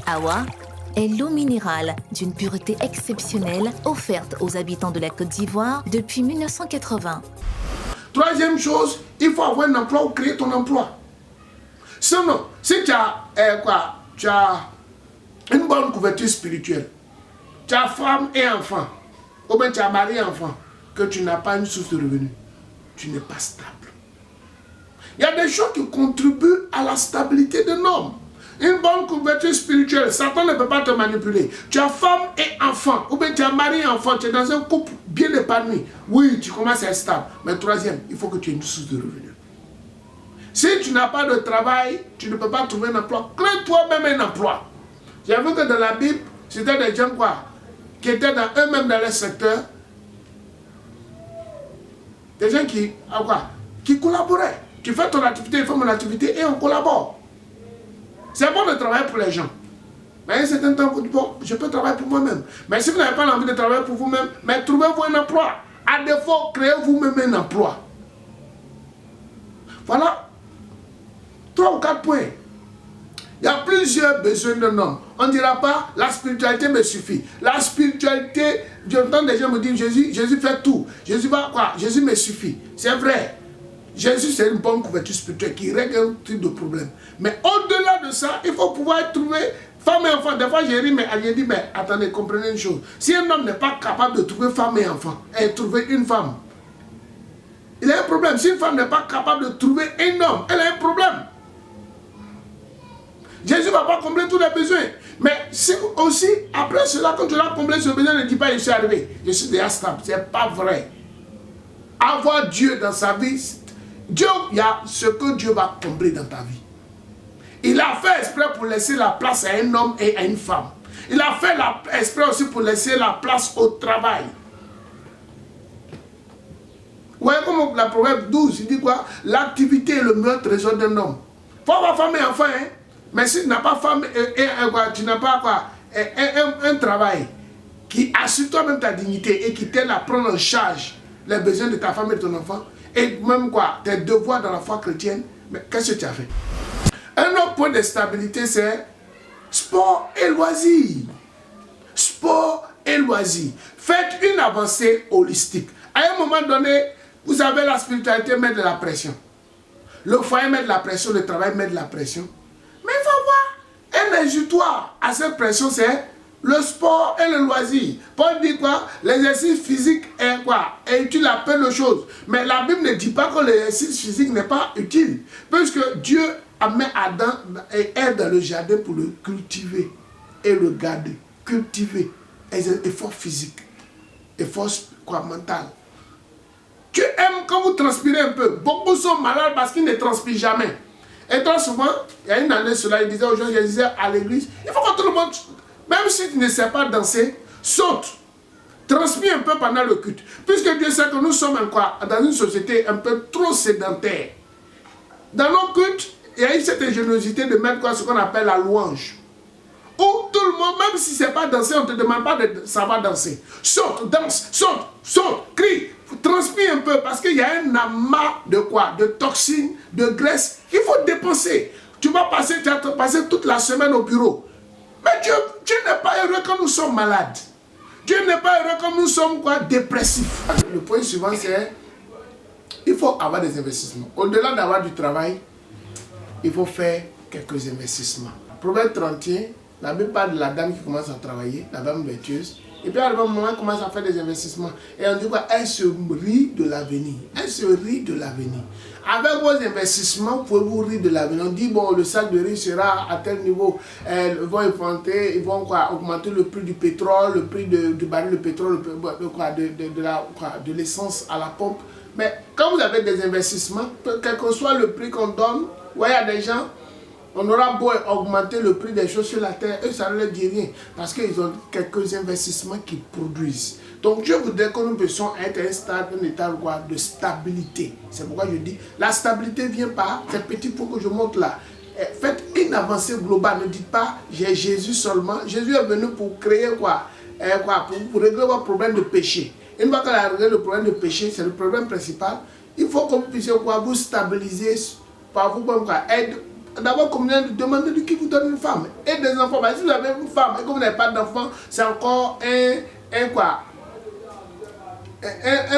Awa est l'eau minérale d'une pureté exceptionnelle offerte aux habitants de la Côte d'Ivoire depuis 1980. Troisième chose, il faut avoir un emploi ou créer ton emploi. Sinon, si tu as, tu as une bonne couverture spirituelle, tu as femme et enfant, ou bien tu as mari et enfant, que tu n'as pas une source de revenus, tu n'es pas stable. Il y a des choses qui contribuent à la stabilité d'un homme. Une bonne couverture spirituelle, Satan ne peut pas te manipuler. Tu as femme et enfant, ou bien tu as mari et enfant, tu es dans un couple bien épanoui. Oui, tu commences à être stable. Mais troisième, il faut que tu aies une source de revenus. Si tu n'as pas de travail, tu ne peux pas trouver un emploi. Crée toi-même un emploi. J'ai vu que dans la Bible, c'était des gens qui étaient dans eux-mêmes dans leur secteur. Des gens qui collaboraient. Tu fais ton activité, je fais mon activité et on collabore. C'est bon de travailler pour les gens. Mais à un certain temps, vous dites, bon, je peux travailler pour moi-même. Mais si vous n'avez pas envie de travailler pour vous-même, mais trouvez-vous un emploi. À défaut, créez vous-même un emploi. Voilà. 3 ou 4 points. Il y a plusieurs besoins d'un homme. On ne dira pas, la spiritualité me suffit. La spiritualité, j'entends des gens me dire, Jésus fait tout. Jésus va quoi? Jésus me suffit. C'est vrai. Jésus, c'est une bonne couverture spirituelle qui règle un type de problème. Mais au-delà de ça, il faut pouvoir trouver femme et enfant. Des fois, j'ai ri, mais elle dit, mais attendez, comprenez une chose. Si un homme n'est pas capable de trouver femme et enfant, et trouver une femme, il a un problème. Si une femme n'est pas capable de trouver un homme, elle a un problème. Jésus ne va pas combler tous les besoins. Mais si aussi, après cela, quand tu l'as comblé ce besoin, ne dis pas, je suis arrivé. Je suis déjà stable. Ce n'est pas vrai. Avoir Dieu dans sa vie, Dieu, il y a ce que Dieu va combler dans ta vie. Il a fait exprès pour laisser la place à un homme et à une femme. Il a fait exprès aussi pour laisser la place au travail. Vous voyez comme la Proverbe 12, il dit quoi? L'activité est le meilleur trésor d'un homme. Il faut avoir femme et enfant, hein? Mais si tu n'as pas femme tu n'as pas un travail qui assure toi-même ta dignité et qui t'aide à prendre en charge les besoins de ta femme et de ton enfant, et même tes devoirs dans la foi chrétienne, mais qu'est-ce que tu as fait? Un autre point de stabilité, c'est sport et loisirs. Sport et loisirs. Faites une avancée holistique. À un moment donné, vous savez, la spiritualité met de la pression. Le foyer met de la pression, le travail met de la pression. Mais il faut avoir un exutoire à cette pression, c'est le sport et le loisir. Paul dit quoi? L'exercice physique est quoi? Est utile à peu de choses. Mais la Bible ne dit pas que l'exercice physique n'est pas utile. Puisque Dieu a mis Adam et Ève dans le jardin pour le cultiver et le garder. Cultiver. Effort physique. Effort mental. Dieu aime quand vous transpirez un peu. Beaucoup sont malades parce qu'ils ne transpirent jamais. Et très souvent, il y a une année cela, il disait aux gens, je disais à l'église, il faut que tout le monde, même si tu ne sais pas danser, saute. Transpire un peu pendant le culte. Puisque Dieu sait que nous sommes dans une société un peu trop sédentaire. Dans nos cultes, il y a eu cette ingéniosité de mettre ce qu'on appelle la louange. Où tout le monde, même si ce n'est pas danser, on ne te demande pas de savoir danser. Saute, danse, saute, crie. Transpire un peu parce qu'il y a un amas de quoi? De toxines, de graisse qu'il faut dépenser. Tu vas passer toute la semaine au bureau. Mais Dieu n'est pas heureux quand nous sommes malades. Dieu n'est pas heureux quand nous sommes dépressifs. Le point suivant, c'est il faut avoir des investissements. Au-delà d'avoir du travail, il faut faire quelques investissements. Proverbe 31, la Bible parle de la dame qui commence à travailler, la dame vertueuse. Et puis à un moment, elle commence à faire des investissements. Et on dit quoi? Elle se rit de l'avenir. Elle se rit de l'avenir. Avec vos investissements, vous pouvez vous rire de l'avenir. On dit, bon, le sac de riz sera à tel niveau. Ils vont augmenter le prix du pétrole, le prix du baril de pétrole, de l'essence à la pompe. Mais quand vous avez des investissements, quel que soit le prix qu'on donne, il y a des gens, on aura beau augmenter le prix des choses sur la terre, eux, ça ne leur dit rien. Parce qu'ils ont quelques investissements qui produisent. Donc Dieu voudrait que nous puissions être un état de stabilité. C'est pourquoi je dis, la stabilité vient par ces petits points que je montre là. Faites une avancée globale. Ne dites pas, j'ai Jésus seulement. Jésus est venu pour créer pour régler votre problème de péché. Une fois qu'elle a réglé le problème de péché, c'est le problème principal. Il faut que vous puissiez vous stabiliser par vous-même, d'abord communier, demandez de qui vous donne une femme et des enfants. Si vous avez une femme et que vous n'avez pas d'enfants, c'est encore un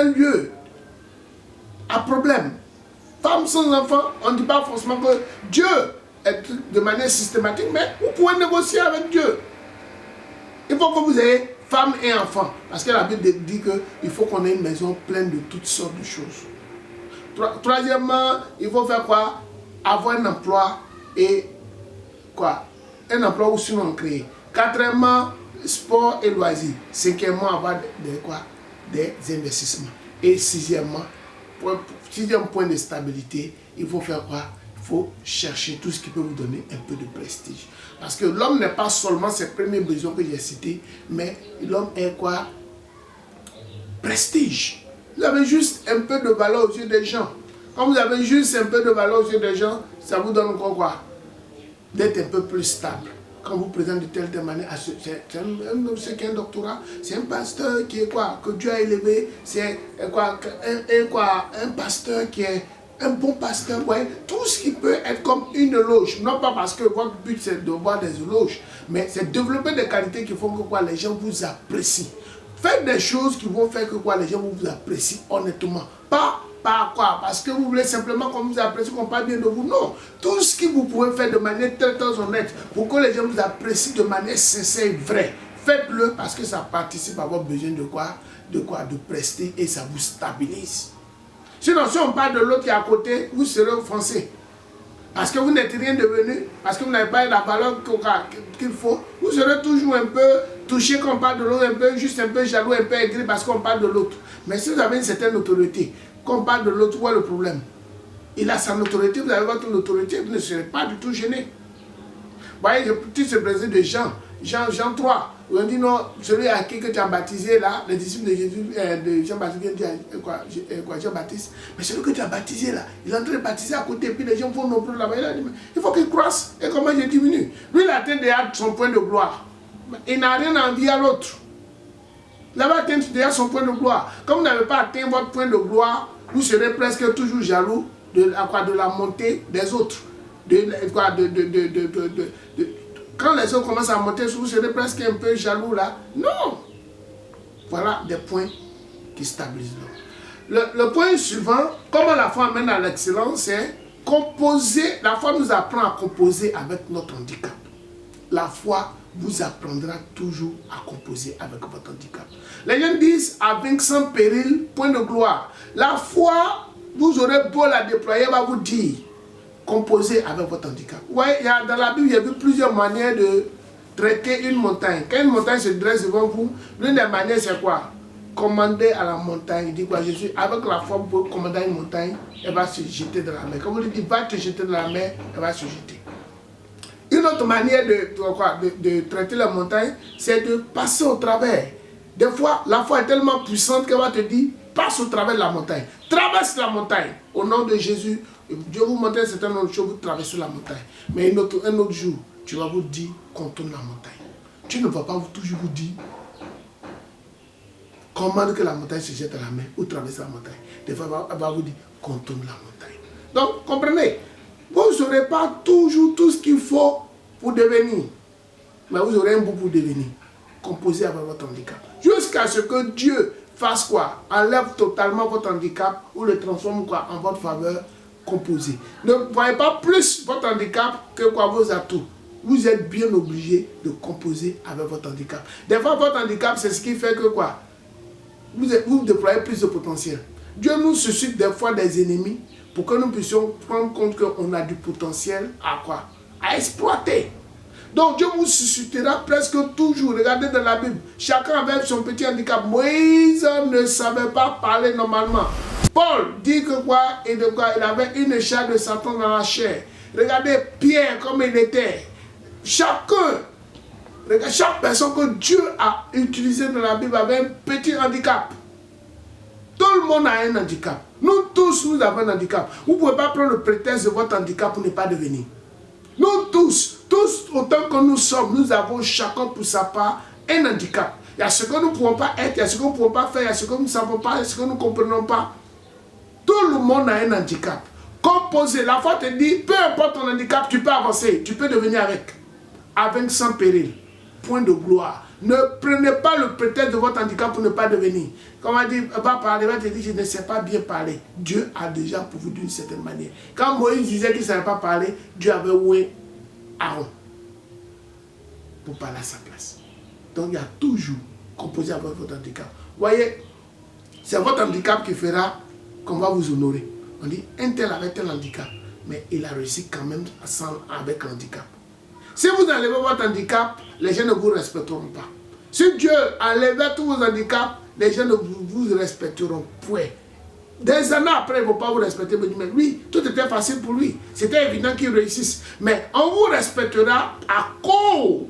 lieu à problème. Femme sans enfant, on ne dit pas forcément que Dieu est de manière systématique, mais vous pouvez négocier avec Dieu. Il faut que vous ayez femme et enfant. Parce que la Bible dit qu'il faut qu'on ait une maison pleine de toutes sortes de choses. Troisièmement, il faut faire quoi? Avoir un emploi et quoi? Un emploi ou sinon créer. Quatrièmement, sport et loisirs. Cinquièmement, avoir des investissements. Et sixièmement, sixième point de stabilité, il faut faire quoi? Il faut chercher tout ce qui peut vous donner un peu de prestige. Parce que l'homme n'est pas seulement ses premiers besoins que j'ai cités, mais l'homme est quoi? Prestige. Vous avez juste un peu de valeur aux yeux des gens. Quand vous avez juste un peu de valeur aux yeux des gens, ça vous donne quoi? D'être un peu plus stable. Quand vous présentez de telle manière, c'est qui a un doctorat, c'est un pasteur qui est quoi? Que Dieu a élevé, c'est quoi? Un pasteur qui est un bon pasteur, ouais. Tout ce qui peut être comme une loge. Non pas parce que votre but c'est de voir des loges, mais c'est développer des qualités qui font que quoi? Les gens vous apprécient. Faites des choses qui vont faire que quoi? Les gens vous apprécient honnêtement. Pas quoi? Parce que vous voulez simplement qu'on vous apprécie, qu'on parle bien de vous. Non. Tout ce que vous pouvez faire de manière très très honnête pour que les gens vous apprécient de manière sincère et vraie. Faites-le parce que ça participe à votre besoin de quoi? De prestige et ça vous stabilise. Sinon, si on parle de l'autre qui est à côté, vous serez offensé. Parce que vous n'êtes rien devenu, parce que vous n'avez pas la valeur qu'il faut, vous serez toujours un peu touché quand on parle de l'autre, juste un peu jaloux, un peu aigri parce qu'on parle de l'autre. Mais si vous avez une certaine autorité, quand on parle de l'autre, où est le problème? Il a sa autorité, vous avez votre autorité, vous ne serez pas du tout gêné. Vous voyez, le petit se présente de Jean 3, où on dit non, celui à qui que tu as baptisé là, les disciples de Jésus, de Jean-Baptiste, Jean-Baptiste, mais celui que tu as baptisé là, il est en train de baptiser à côté, puis les gens vont non plus là-bas. Il faut qu'il croisse, et comment je diminue? Lui, il atteint déjà son point de gloire. Il n'a rien à envier à l'autre. Là-bas, atteint déjà son point de gloire. Comme vous n'avez pas atteint votre point de gloire, vous serez presque toujours jaloux de la montée des autres. Quand les autres commencent à monter, vous serez presque un peu jaloux là. Non. Voilà des points qui stabilisent l'homme. Le point suivant, comment la foi amène à l'excellence, c'est composer. La foi nous apprend à composer avec notre handicap. La foi vous apprendra toujours à composer avec votre handicap. Les gens disent, avec sans péril, point de gloire. La foi, vous aurez beau la déployer, elle va vous dire, composer avec votre handicap. Ouais, dans la Bible, il y a eu plusieurs manières de traiter une montagne. Quand une montagne se dresse devant vous, l'une des manières, c'est quoi? Commander à la montagne. Il dit quoi? Jésus, avec la foi, vous pouvez commander à une montagne, elle va se jeter dans la mer. Comme on lui dit, va te jeter dans la mer, elle va se jeter. Une autre manière de traiter la montagne, c'est de passer au travers. Des fois, la foi est tellement puissante qu'elle va te dire, passe au travers de la montagne. Traverse la montagne. Au nom de Jésus, Dieu vous montre un certain nombre de choses, vous traversez la montagne. Mais un autre jour, tu vas vous dire, contourne la montagne. Tu ne vas pas toujours vous dire, commande que la montagne se jette à la mer ou traverse la montagne. Des fois, elle va vous dire, contourne la montagne. Donc, comprenez, vous n'aurez pas toujours tout ce qu'il faut pour devenir. Mais vous aurez un bout pour devenir. Composez avec votre handicap. Jusqu'à ce que Dieu fasse quoi? Enlève totalement votre handicap ou le transforme quoi en votre faveur. Composez. Ne voyez pas plus votre handicap que quoi vos atouts. Vous êtes bien obligé de composer avec votre handicap. Des fois, votre handicap, c'est ce qui fait que quoi? Vous déployez plus de potentiel. Dieu nous suscite des fois des ennemis pour que nous puissions prendre compte qu'on a du potentiel à quoi? À exploiter. Donc Dieu vous suscitera presque toujours. Regardez dans la Bible. Chacun avait son petit handicap. Moïse ne savait pas parler normalement. Paul dit que quoi? Il avait une chair de Satan dans la chair. Regardez Pierre comme il était. Chaque personne que Dieu a utilisée dans la Bible avait un petit handicap. Tout le monde a un handicap. Nous tous, nous avons un handicap. Vous ne pouvez pas prendre le prétexte de votre handicap pour ne pas devenir. Nous tous, autant que nous sommes, nous avons chacun pour sa part un handicap. Il y a ce que nous ne pouvons pas être, il y a ce que nous ne pouvons pas faire, il y a ce que nous ne savons pas, il y a ce que nous ne comprenons pas. Tout le monde a un handicap. Composé. La foi te dit, peu importe ton handicap, tu peux avancer. Tu peux devenir avec sans péril. Point de gloire. Ne prenez pas le prétexte de votre handicap pour ne pas devenir. Comme on dit, va parler, va te dire, je ne sais pas bien parler. Dieu a déjà pourvu d'une certaine manière. Quand Moïse disait qu'il ne savait pas parler, Dieu avait oué Aaron pour parler à sa place. Donc il y a toujours composé avec votre handicap. Voyez, c'est votre handicap qui fera qu'on va vous honorer. On dit, un tel avait tel handicap, mais il a réussi quand même avec l'handicap. Si vous enlevez votre handicap, les gens ne vous respecteront pas. Si Dieu enlevait tous vos handicaps, les gens ne vous respecteront point. Des années après, ils ne vont pas vous respecter. Mais lui, tout était facile pour lui. C'était évident qu'il réussisse. Mais on vous respectera à cause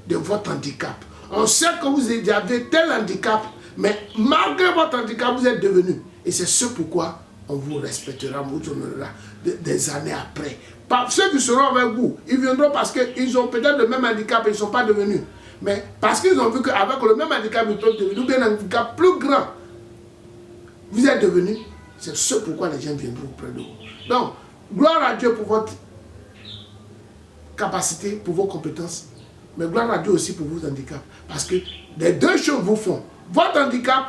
de votre handicap. On sait que vous avez tel handicap, mais malgré votre handicap, vous êtes devenu. Et c'est ce pourquoi on vous respectera, on vous honorera des années après. Ceux qui seront avec vous, ils viendront parce qu'ils ont peut-être le même handicap et ils ne sont pas devenus. Mais parce qu'ils ont vu qu'avec le même handicap, ils sont devenus, ou bien un handicap plus grand, vous êtes devenus. C'est ce pourquoi les gens viendront auprès de vous. Donc, gloire à Dieu pour votre capacité, pour vos compétences. Mais gloire à Dieu aussi pour vos handicaps. Parce que les deux choses vous font. Votre handicap,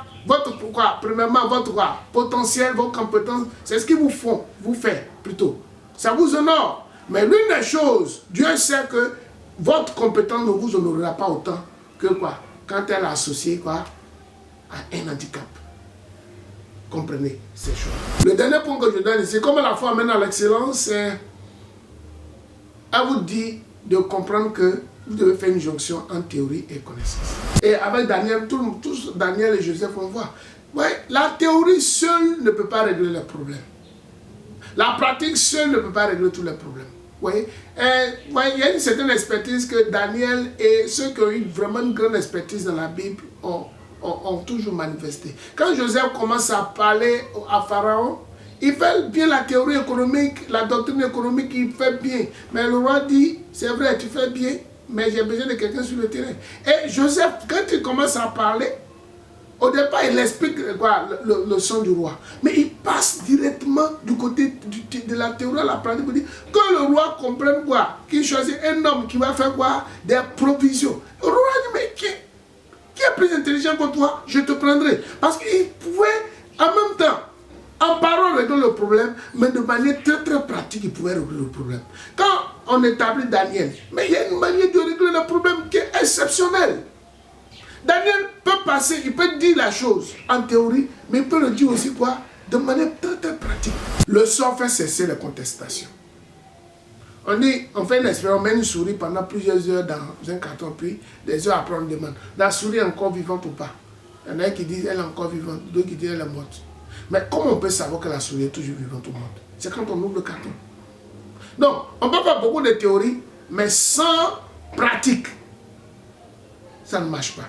premièrement, votre potentiel, vos compétences, c'est ce qui vous font, vous fait plutôt. Ça vous honore. Mais l'une des choses, Dieu sait que votre compétence ne vous honorera pas autant que quand elle est associée à un handicap. Comprenez ces choses. Le dernier point que je donne ici, comme la foi amène à l'excellence, c'est à vous dire de comprendre que vous devez faire une jonction entre théorie et connaissance. Et avec Daniel, tous Daniel et Joseph, on voit. Ouais, la théorie seule ne peut pas régler les problèmes. La pratique seule ne peut pas régler tous les problèmes. Vous voyez, il y a une certaine expertise que Daniel et ceux qui ont eu vraiment une grande expertise dans la Bible ont toujours manifesté. Quand Joseph commence à parler à Pharaon, il fait bien la théorie économique, la doctrine économique, il fait bien. Mais le roi dit, c'est vrai, tu fais bien, mais j'ai besoin de quelqu'un sur le terrain. Et Joseph, quand il commence à parler, au départ, il explique le son du roi. Mais il passe directement du côté de la théorie à la pratique pour dire que le roi comprenne qu'il choisit un homme qui va faire des provisions. Le roi dit, mais qui est plus intelligent que toi? Je te prendrai. Parce qu'il pouvait, en même temps, en parole régler le problème, mais de manière très très pratique, il pouvait régler le problème. Quand on établit Daniel, mais il y a une manière de régler le problème qui est exceptionnelle. Daniel peut passer, il peut dire la chose en théorie, mais il peut le dire aussi de manière très très pratique. Le sort fait cesser les contestations. On fait une expérience, on met une souris pendant plusieurs heures dans un carton, puis des heures après on demande, la souris est encore vivante ou pas? Il y en a qui disent elle est encore vivante, d'autres qui disent elle est morte. Mais comment on peut savoir que la souris est toujours vivante ou morte? C'est quand on ouvre le carton. Donc, on peut faire beaucoup de théories, mais sans pratique, ça ne marche pas.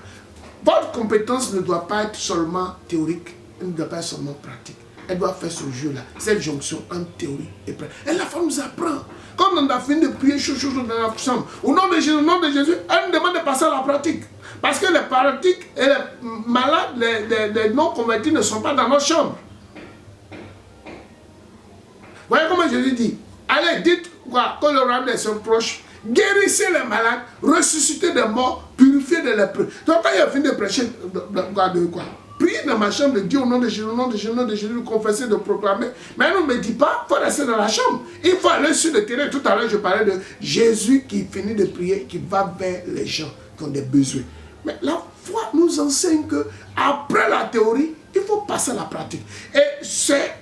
Votre compétence ne doit pas être seulement théorique, elle ne doit pas être seulement pratique. Elle doit faire ce jeu-là, cette jonction entre théorie et pratique. Et la femme nous apprend. Quand on a fini de prier dans la chambre, au nom de Jésus, elle nous demande de passer à la pratique. Parce que les pratiques et les malades, les non-convertis ne sont pas dans notre chambre. Voyez comment Jésus dit, allez, dites que le royaume des cieux proche, guérissez les malades, ressuscitez des morts, purifiez des lépreux. Donc quand il a fini de prêcher, priez dans ma chambre, de dire au nom de Jésus, au nom de Jésus, au nom de Jésus, de confesser, de proclamer. Mais elle ne me dit pas, il faut rester dans la chambre. Il faut aller sur le terrain. Tout à l'heure, je parlais de Jésus qui finit de prier, qui va vers les gens qui ont des besoins. Mais la foi nous enseigne que après la théorie, il faut passer à la pratique. Et c'est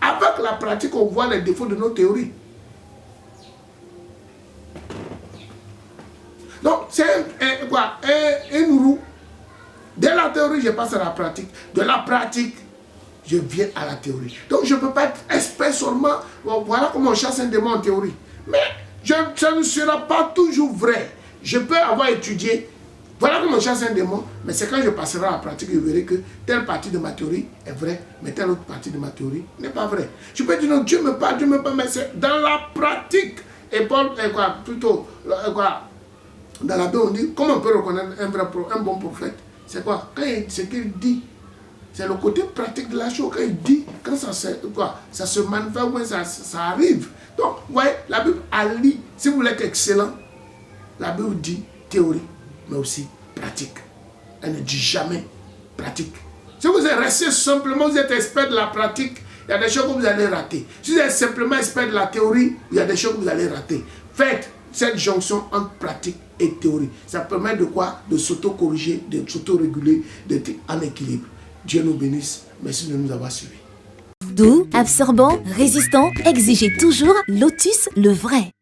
avec la pratique qu'on voit les défauts de nos théories. Donc, c'est une roue. Dès la théorie, je passe à la pratique. De la pratique, je viens à la théorie. Donc, je ne peux pas être expert seulement. Voilà comment on chasse un démon en théorie. Mais ça ne sera pas toujours vrai. Je peux avoir étudié. Voilà comment on chasse un démon. Mais c'est quand je passerai à la pratique, je verrai que telle partie de ma théorie est vraie, mais telle autre partie de ma théorie n'est pas vraie. Je peux dire non, Dieu me parle, mais c'est dans la pratique. Et Paul, dans la Bible, on dit, comment on peut reconnaître un bon prophète? C'est quoi? Ce qu'il dit, C'est le côté pratique de la chose. Quand il dit, quand ça se manifeste, ça arrive. Donc, vous voyez, la Bible allie, si vous voulez être excellent, la Bible dit théorie, mais aussi pratique. Elle ne dit jamais pratique. Si vous êtes resté simplement, vous êtes expert de la pratique, il y a des choses que vous allez rater. Si vous êtes simplement expert de la théorie, il y a des choses que vous allez rater. Faites cette jonction entre pratique et théorie. Ça permet de quoi? De s'auto-corriger, de s'auto-réguler, d'être en équilibre. Dieu nous bénisse. Merci de nous avoir suivis. Doux, absorbant, résistant, exigez toujours Lotus le vrai.